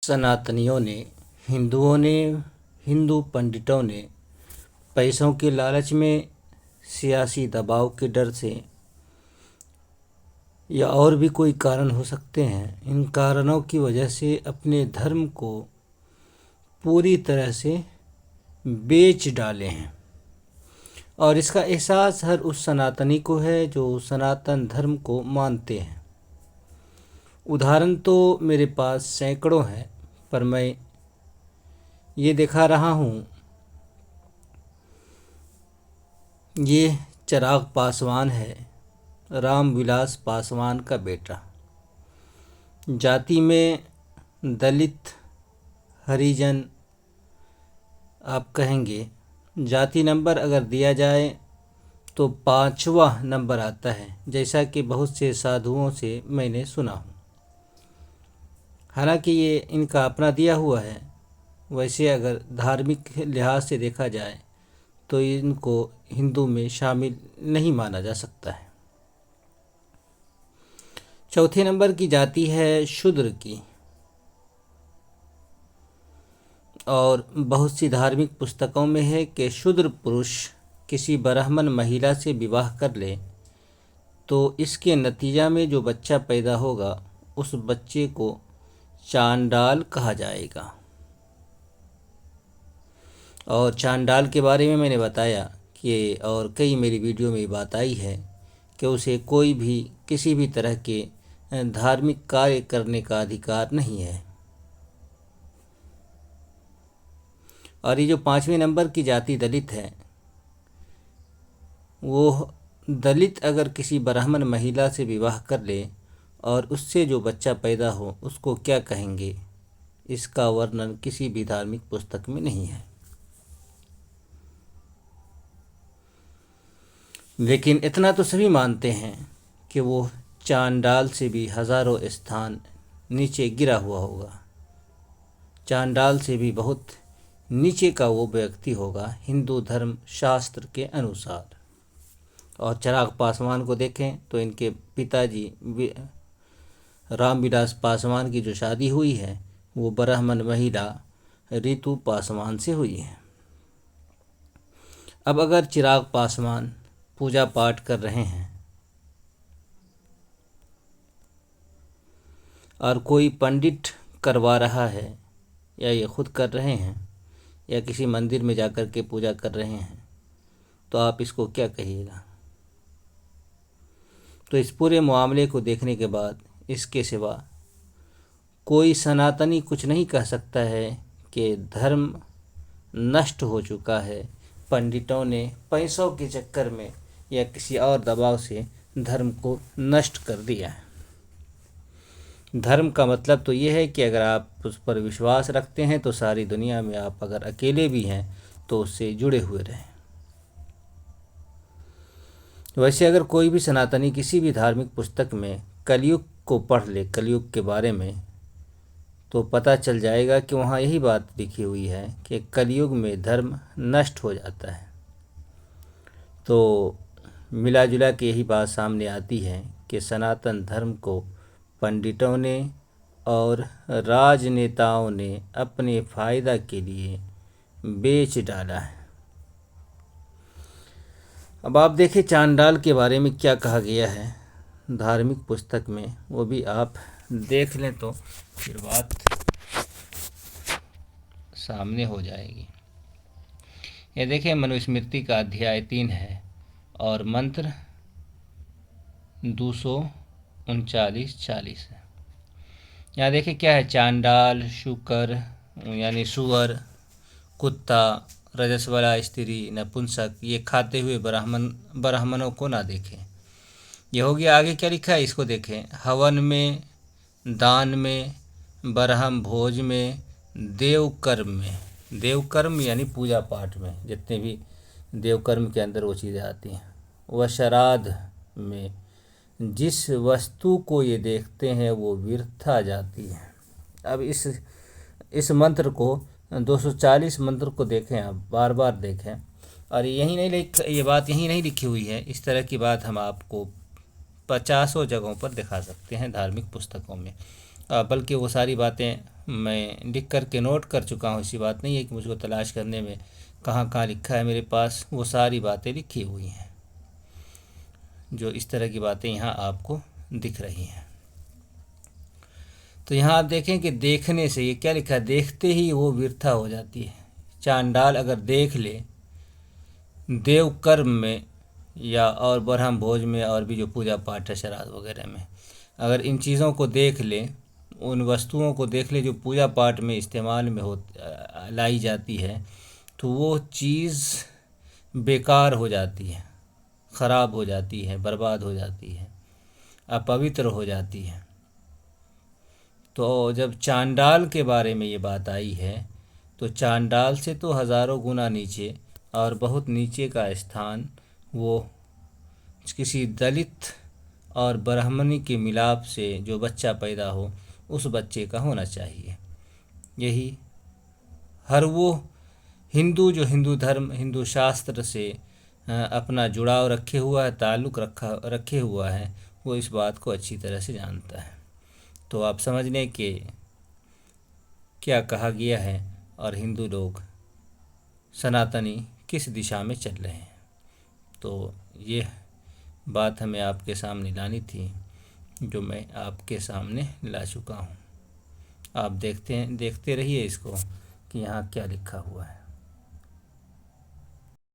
सनातनियों ने, हिंदुओं ने, हिंदू पंडितों ने पैसों के लालच में, सियासी दबाव के डर से या और भी कोई कारण हो सकते हैं, इन कारणों की वजह से अपने धर्म को पूरी तरह से बेच डाले हैं। और इसका एहसास हर उस सनातनी को है जो सनातन धर्म को मानते हैं। उदाहरण तो मेरे पास सैकड़ों हैं, पर मैं ये दिखा रहा हूँ। ये चिराग पासवान है, रामविलास पासवान का बेटा। जाति में दलित, हरिजन आप कहेंगे। जाति नंबर अगर दिया जाए तो 5वां नंबर आता है, जैसा कि बहुत से साधुओं से मैंने सुना हूँ। हालांकि ये इनका अपना दिया हुआ है, वैसे अगर धार्मिक लिहाज से देखा जाए तो इनको हिंदू में शामिल नहीं माना जा सकता है। चौथे नंबर की जाति है शूद्र की, और बहुत सी धार्मिक पुस्तकों में है कि शूद्र पुरुष किसी ब्राह्मण महिला से विवाह कर ले तो इसके नतीजा में जो बच्चा पैदा होगा उस बच्चे को चांडाल कहा जाएगा। और चांडाल के बारे में मैंने बताया कि, और कई मेरी वीडियो में बात आई है कि उसे कोई भी किसी भी तरह के धार्मिक कार्य करने का अधिकार नहीं है। और ये जो 5वें नंबर की जाति दलित है, वो दलित अगर किसी ब्राह्मण महिला से विवाह कर ले और उससे जो बच्चा पैदा हो उसको क्या कहेंगे, इसका वर्णन किसी भी धार्मिक पुस्तक में नहीं है। लेकिन इतना तो सभी मानते हैं कि वो चांडाल से भी हजारों स्थान नीचे गिरा हुआ होगा। चांडाल से भी बहुत नीचे का वो व्यक्ति होगा हिंदू धर्म शास्त्र के अनुसार। और चिराग पासवान को देखें तो इनके पिताजी रामविलास पासवान की जो शादी हुई है वो ब्राह्मण महिला रितु पासवान से हुई है। अब अगर चिराग पासवान पूजा पाठ कर रहे हैं और कोई पंडित करवा रहा है, या ये खुद कर रहे हैं, या किसी मंदिर में जाकर के पूजा कर रहे हैं, तो आप इसको क्या कहिएगा? तो इस पूरे मामले को देखने के बाद इसके सिवा कोई सनातनी कुछ नहीं कह सकता है कि धर्म नष्ट हो चुका है। पंडितों ने पैसों के चक्कर में या किसी और दबाव से धर्म को नष्ट कर दिया है। धर्म का मतलब तो ये है कि अगर आप उस पर विश्वास रखते हैं तो सारी दुनिया में आप अगर अकेले भी हैं तो उससे जुड़े हुए रहें। वैसे अगर कोई भी सनातनी किसी भी धार्मिक पुस्तक में कलयुग को पढ़ ले, कलयुग के बारे में, तो पता चल जाएगा कि वहाँ यही बात लिखी हुई है कि कलयुग में धर्म नष्ट हो जाता है। तो मिला जुला के यही बात सामने आती है कि सनातन धर्म को पंडितों ने और राजनेताओं ने अपने फ़ायदा के लिए बेच डाला है। अब आप देखें चांडाल के बारे में क्या कहा गया है धार्मिक पुस्तक में, वो भी आप देख लें तो फिर बात सामने हो जाएगी। ये देखें मनुस्मृति का अध्याय 3 है और मंत्र 239-40 है। यहाँ देखें क्या है, चांडाल, शुकर यानी सुअर, कुत्ता, रजस्वला स्त्री, नपुंसक, ये खाते हुए ब्राह्मणों को ना देखें। ये हो गया। आगे क्या लिखा है इसको देखें, हवन में, दान में, ब्रह्म भोज में, देवकर्म में। देवकर्म यानी पूजा पाठ में, जितने भी देवकर्म के अंदर वो चीज़ें आती हैं, व श्राद्ध में। जिस वस्तु को ये देखते हैं वो व्यर्था जाती है। अब इस मंत्र को 240 मंत्र को देखें, आप बार बार देखें। और ये बात यहीं नहीं लिखी हुई है, इस तरह की बात हम आपको 50 जगहों पर दिखा सकते हैं धार्मिक पुस्तकों में। बल्कि वो सारी बातें मैं लिख कर के नोट कर चुका हूँ। ऐसी बात नहीं है कि मुझको तलाश करने में कहाँ कहाँ लिखा है, मेरे पास वो सारी बातें लिखी हुई हैं। जो इस तरह की बातें यहाँ आपको दिख रही हैं। तो यहाँ आप देखें कि देखने से, ये क्या लिखा है, देखते ही वो व्यर्था हो जाती है। चांडाल अगर देख ले देव कर्म में या और ब्रह्म भोज में और भी जो पूजा पाठ है श्राद्ध वगैरह में, अगर इन चीज़ों को देख ले, उन वस्तुओं को देख ले जो पूजा पाठ में इस्तेमाल में लाई जाती है, तो वो चीज़ बेकार हो जाती है, ख़राब हो जाती है, बर्बाद हो जाती है, अपवित्र हो जाती है। तो जब चांडाल के बारे में ये बात आई है, तो चांडाल से तो हज़ारों गुना नीचे और बहुत नीचे का स्थान वो किसी दलित और ब्राह्मणी के मिलाप से जो बच्चा पैदा हो, उस बच्चे का होना चाहिए। यही हर वो हिंदू जो हिंदू धर्म, हिंदू शास्त्र से अपना जुड़ाव रखे हुआ है, ताल्लुक़ रखे हुआ है, वो इस बात को अच्छी तरह से जानता है। तो आप समझ लें कि क्या कहा गया है और हिंदू लोग सनातनी किस दिशा में चल रहे हैं। तो ये बात हमें आपके सामने लानी थी, जो मैं आपके सामने ला चुका हूँ। आप देखते रहिए इसको कि यहाँ क्या लिखा हुआ है।